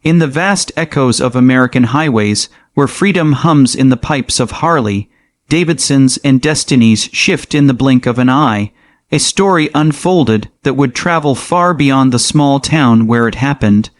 In the vast echoes of American highways, where freedom hums in the pipes of Harley, Davidsons and destinies shift in the blink of an eye, a story unfolded that would travel far beyond the small town where it happened.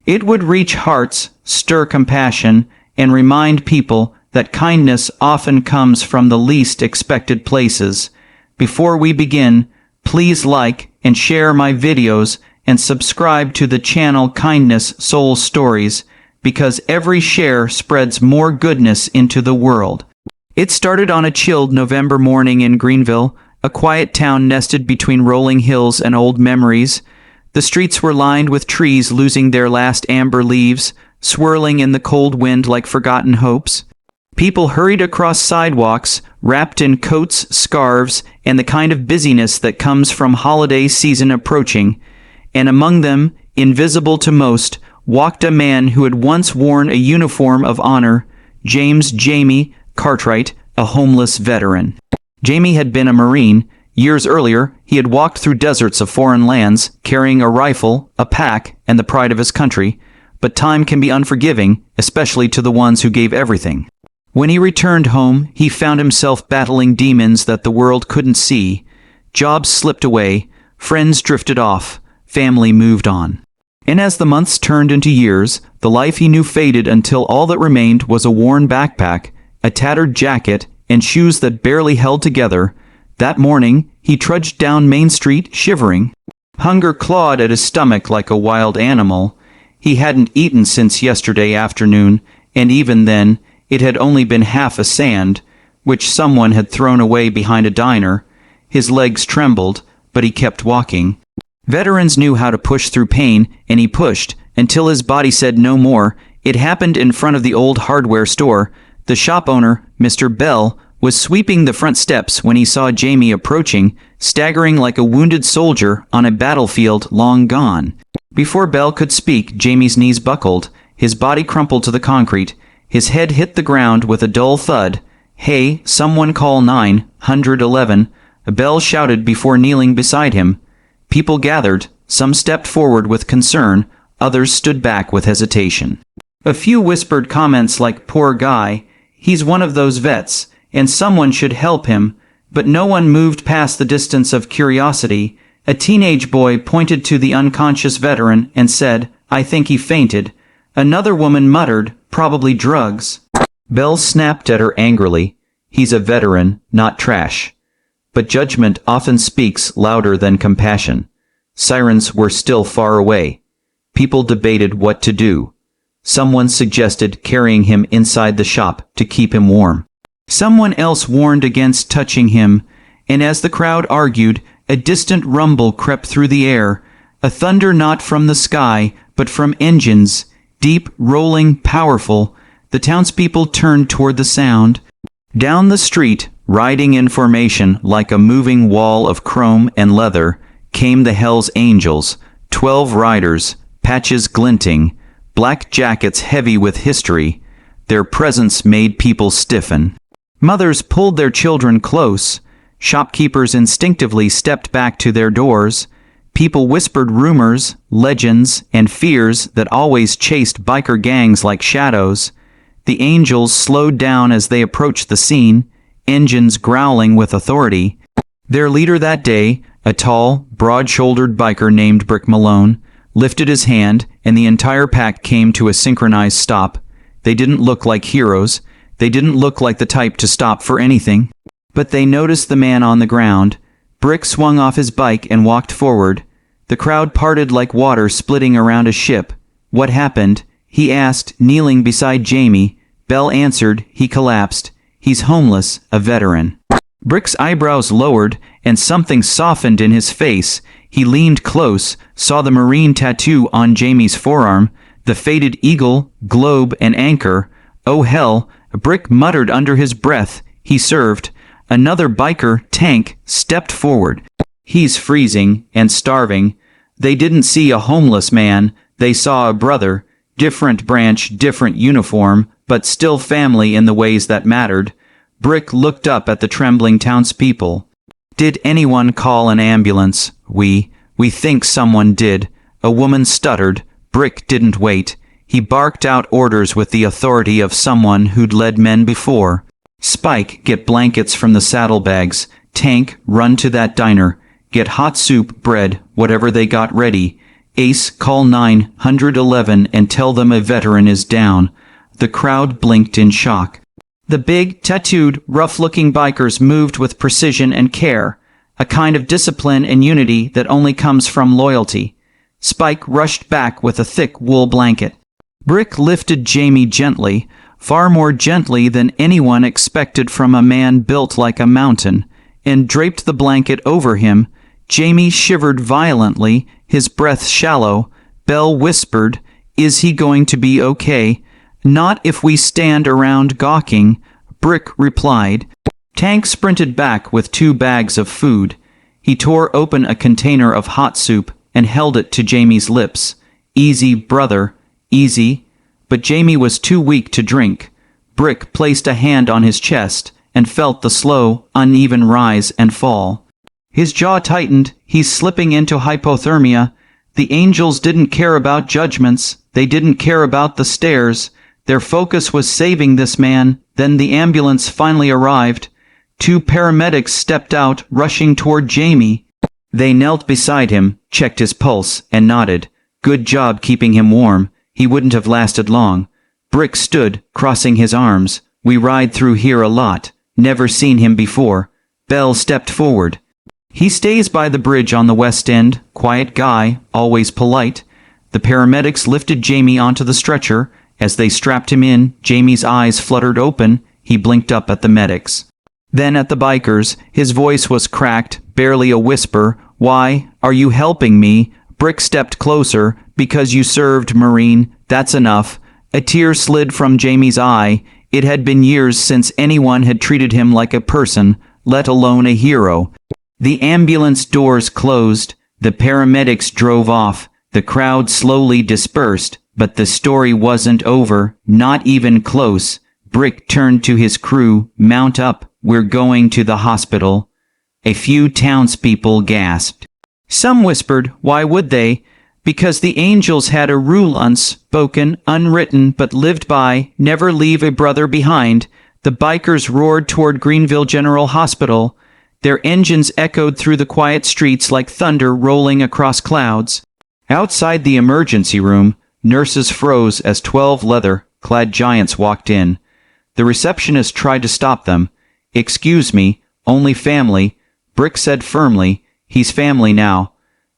It would reach hearts, stir compassion, and remind people that kindness often comes from the least expected places. Before we begin, please like and share my videos and subscribe to the channel Kindness Soul Stories, because every share spreads more goodness into the world. It started on a chilled November morning in Greenville, a quiet town nested between rolling hills and old memories. The streets were lined with trees losing their last amber leaves, swirling in the cold wind like forgotten hopes. People hurried across sidewalks, wrapped in coats, scarves, and the kind of busyness that comes from holiday season approaching. And among them, invisible to most, walked a man who had once worn a uniform of honor, James Jamie Cartwright, a homeless veteran. Jamie had been a Marine. Years earlier, he had walked through deserts of foreign lands, carrying a rifle, a pack, and the pride of his country. But time can be unforgiving, especially to the ones who gave everything. When he returned home, he found himself battling demons that the world couldn't see. Jobs slipped away, friends drifted off, family moved on. And as the months turned into years, the life he knew faded until all that remained was a worn backpack, a tattered jacket, and shoes that barely held together. That morning, he trudged down Main Street, shivering. Hunger clawed at his stomach like a wild animal. He hadn't eaten since yesterday afternoon, and even then, it had only been half a sand, which someone had thrown away behind a diner. His legs trembled, but he kept walking. Veterans knew how to push through pain, and he pushed, until his body said no more. It happened in front of the old hardware store. The shop owner, Mr. Bell, was sweeping the front steps when he saw Jamie approaching, staggering like a wounded soldier on a battlefield long gone. Before Bell could speak, Jamie's knees buckled. His body crumpled to the concrete. His head hit the ground with a dull thud. "Hey, someone call 911. Bell shouted before kneeling beside him. People gathered. Some stepped forward with concern. Others stood back with hesitation. A few whispered comments like, "Poor guy. He's one of those vets, and someone should help him," but no one moved past the distance of curiosity. A teenage boy pointed to the unconscious veteran and said, "I think he fainted." Another woman muttered, "Probably drugs." Bell snapped at her angrily. "He's a veteran, not trash." But judgment often speaks louder than compassion. Sirens were still far away. People debated what to do. Someone suggested carrying him inside the shop to keep him warm. Someone else warned against touching him, and as the crowd argued, a distant rumble crept through the air, a thunder not from the sky, but from engines, deep, rolling, powerful. The townspeople turned toward the sound. Down the street, riding in formation like a moving wall of chrome and leather, came the Hells Angels, 12 riders, patches glinting, black jackets heavy with history. Their presence made people stiffen. Mothers pulled their children close. Shopkeepers instinctively stepped back to their doors. People whispered rumors, legends, and fears that always chased biker gangs like shadows. The Angels slowed down as they approached the scene, engines growling with authority. Their leader that day, a tall, broad-shouldered biker named Brick Malone, lifted his hand, and the entire pack came to a synchronized stop. They didn't look like heroes. They didn't look like the type to stop for anything. But they noticed the man on the ground. Brick swung off his bike and walked forward. The crowd parted like water splitting around a ship. "What happened?" he asked, kneeling beside Jamie. Bell answered, "He collapsed. He's homeless, a veteran." Brick's eyebrows lowered, and something softened in his face. He leaned close, saw the Marine tattoo on Jamie's forearm, the faded eagle, globe, and anchor. "Oh hell," Brick muttered under his breath. He served. Another biker, Tank, stepped forward. "He's freezing and starving." They didn't see a homeless man. They saw a brother. Different branch, different uniform, but still family in the ways that mattered. Brick looked up at the trembling townspeople. "Did anyone call an ambulance?" We think someone did." A woman stuttered. Brick didn't wait. He barked out orders with the authority of someone who'd led men before. Spike, get blankets from the saddlebags. Tank, run to that diner. Get hot soup, bread, whatever they got ready. Ace, call 911 and tell them a veteran is down. The crowd blinked in shock. The big, tattooed, rough-looking bikers moved with precision and care, a kind of discipline and unity that only comes from loyalty. Spike rushed back with a thick wool blanket. Brick lifted Jamie gently, far more gently than anyone expected from a man built like a mountain, and draped the blanket over him. Jamie shivered violently, his breath shallow. Belle whispered, "Is he going to be okay?" "Not if we stand around gawking," Brick replied. Tank sprinted back with 2 bags of food. He tore open a container of hot soup and held it to Jamie's lips. "Easy, brother, easy." But Jamie was too weak to drink. Brick placed a hand on his chest and felt the slow, uneven rise and fall. His jaw tightened. He's slipping into hypothermia. The angels didn't care about judgments. They didn't care about the stairs. Their focus was saving this man. Then the ambulance finally arrived. 2 paramedics stepped out, rushing toward Jamie. They knelt beside him, checked his pulse, and nodded. Good job keeping him warm. He wouldn't have lasted long. Brick stood, crossing his arms. We ride through here a lot. Never seen him before. Belle stepped forward. He stays by the bridge on the West End. Quiet guy, always polite. The paramedics lifted Jamie onto the stretcher. As they strapped him in, Jamie's eyes fluttered open. He blinked up at the medics. Then at the bikers. His voice was cracked, barely a whisper. "Why are you helping me?" Brick stepped closer. "Because you served, Marine. That's enough." A tear slid from Jamie's eye. It had been years since anyone had treated him like a person, let alone a hero. The ambulance doors closed. The paramedics drove off. The crowd slowly dispersed. But the story wasn't over, not even close. Brick turned to his crew. "Mount up. We're going to the hospital." A few townspeople gasped. Some whispered, why would they? Because the angels had a rule unspoken, unwritten, but lived by: never leave a brother behind. The bikers roared toward Greenville General Hospital. Their engines echoed through the quiet streets like thunder rolling across clouds. Outside the emergency room, nurses froze as 12 leather-clad giants walked in. The receptionist tried to stop them. "Excuse me, only family," Brick said firmly. "He's family now."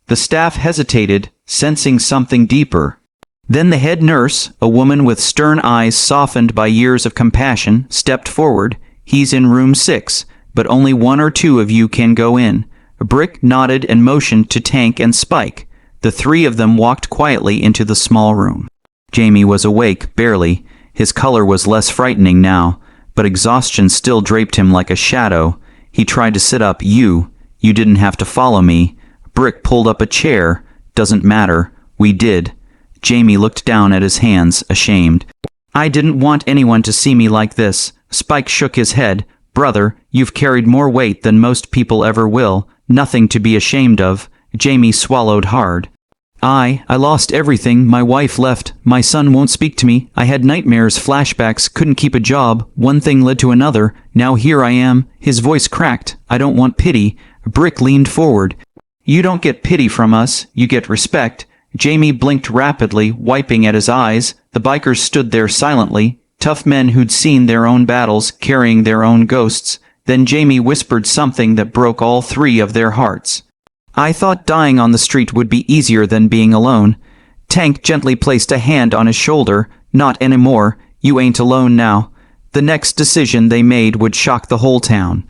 The staff hesitated, sensing something deeper. Then the head nurse, a woman with stern eyes softened by years of compassion, stepped forward. "He's in room 6, but only 1 or 2 of you can go in." Brick nodded and motioned to Tank and Spike. The 3 of them walked quietly into the small room. Jamie was awake, barely. His color was less frightening now, but exhaustion still draped him like a shadow. He tried to sit up. You didn't have to follow me." Brick pulled up a chair. "Doesn't matter. We did." Jamie looked down at his hands, ashamed. "I didn't want anyone to see me like this." Spike shook his head. "Brother, you've carried more weight than most people ever will. Nothing to be ashamed of." Jamie swallowed hard. I lost everything. My wife left. My son won't speak to me. I had nightmares, flashbacks, couldn't keep a job. One thing led to another. Now here I am." His voice cracked. "I don't want pity." Brick leaned forward. "You don't get pity from us. You get respect." Jamie blinked rapidly, wiping at his eyes. The bikers stood there silently, tough men who'd seen their own battles, carrying their own ghosts. Then Jamie whispered something that broke all 3 of their hearts. "I thought dying on the street would be easier than being alone." Tank gently placed a hand on his shoulder. "Not anymore. You ain't alone now." The next decision they made would shock the whole town.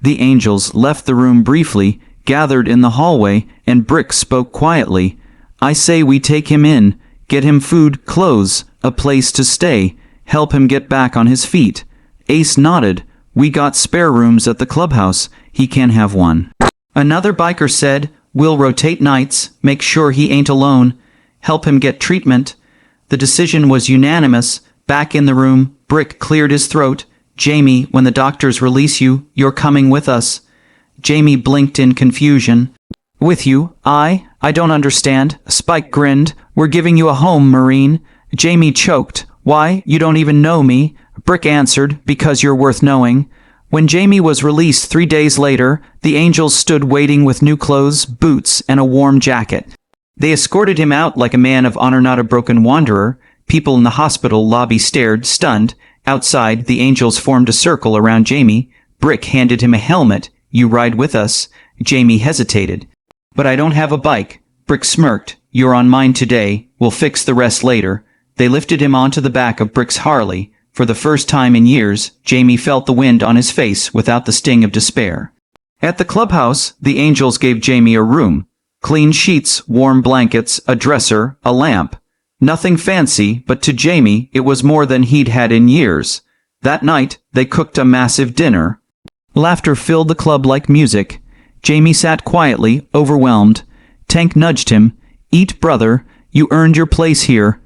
The angels left the room briefly, gathered in the hallway, and Brick spoke quietly. "I say we take him in, get him food, clothes, a place to stay, help him get back on his feet." Ace nodded. "We got spare rooms at the clubhouse. He can have one." Another biker said, "We'll rotate nights, make sure he ain't alone, help him get treatment." The decision was unanimous. Back in the room, Brick cleared his throat. "Jamie, when the doctors release you, you're coming with us." Jamie blinked in confusion. "With you? I don't understand." Spike grinned. "We're giving you a home, Marine. Jamie choked. "Why, you don't even know me," Brick answered, "because you're worth knowing." When Jamie was released 3 days later, the angels stood waiting with new clothes, boots, and a warm jacket. They escorted him out like a man of honor, not a broken wanderer. People in the hospital lobby stared, stunned. Outside, the angels formed a circle around Jamie. Brick handed him a helmet. "You ride with us." Jamie hesitated. "But I don't have a bike." Brick smirked. "You're on mine today. We'll fix the rest later." They lifted him onto the back of Brick's Harley. For the first time in years, Jamie felt the wind on his face without the sting of despair. At the clubhouse, the angels gave Jamie a room. Clean sheets, warm blankets, a dresser, a lamp. Nothing fancy, but to Jamie it was more than he'd had in years. That night, they cooked a massive dinner. Laughter filled the club like music. Jamie sat quietly, overwhelmed. Tank nudged him. "Eat, brother. You earned your place here."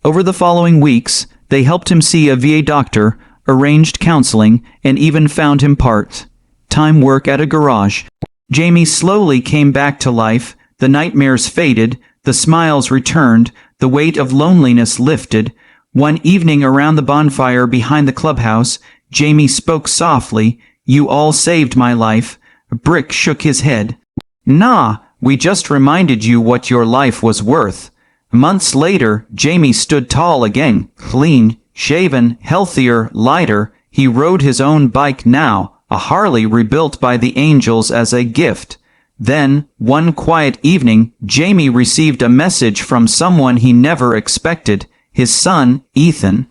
Over the following weeks, they helped him see a VA doctor, arranged counseling, and even found him part-time work at a garage. Jamie slowly came back to life. The nightmares faded, the smiles returned, the weight of loneliness lifted. One evening around the bonfire behind the clubhouse, Jamie spoke softly. "You all saved my life." Brick shook his head. "Nah, we just reminded you what your life was worth." Months later, Jamie stood tall again, clean, shaven, healthier, lighter. He rode his own bike now, a Harley rebuilt by the angels as a gift. Then, one quiet evening, Jamie received a message from someone he never expected, his son, Ethan.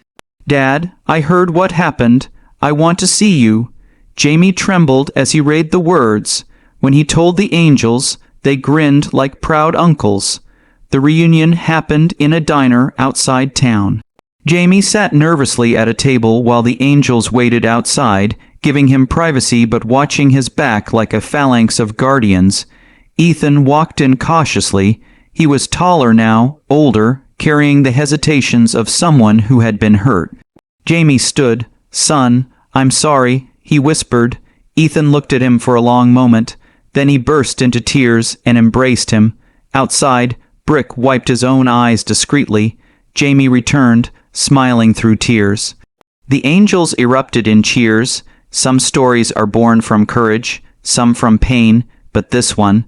"Dad, I heard what happened. I want to see you." Jamie trembled as he read the words. When he told the angels, they grinned like proud uncles. The reunion happened in a diner outside town. Jamie sat nervously at a table while the angels waited outside, giving him privacy but watching his back like a phalanx of guardians. Ethan walked in cautiously. He was taller now, older, carrying the hesitations of someone who had been hurt. Jamie stood. "Son, I'm sorry," he whispered. Ethan looked at him for a long moment. Then he burst into tears and embraced him. Outside, Brick wiped his own eyes discreetly. Jamie returned, smiling through tears. The angels erupted in cheers. Some stories are born from courage, some from pain, but this one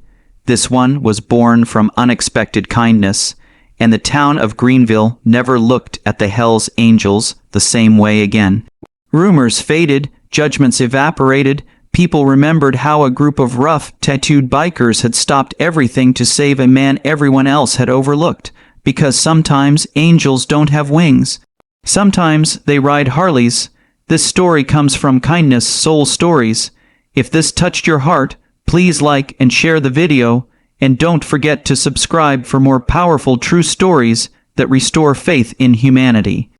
was born from unexpected kindness. And the town of Greenville never looked at the Hells Angels the same way again. Rumors faded, judgments evaporated. People remembered how a group of rough, tattooed bikers had stopped everything to save a man everyone else had overlooked. Because sometimes angels don't have wings. Sometimes they ride Harleys. This story comes from Kindness Soul Stories. If this touched your heart, please like and share the video. And don't forget to subscribe for more powerful true stories that restore faith in humanity.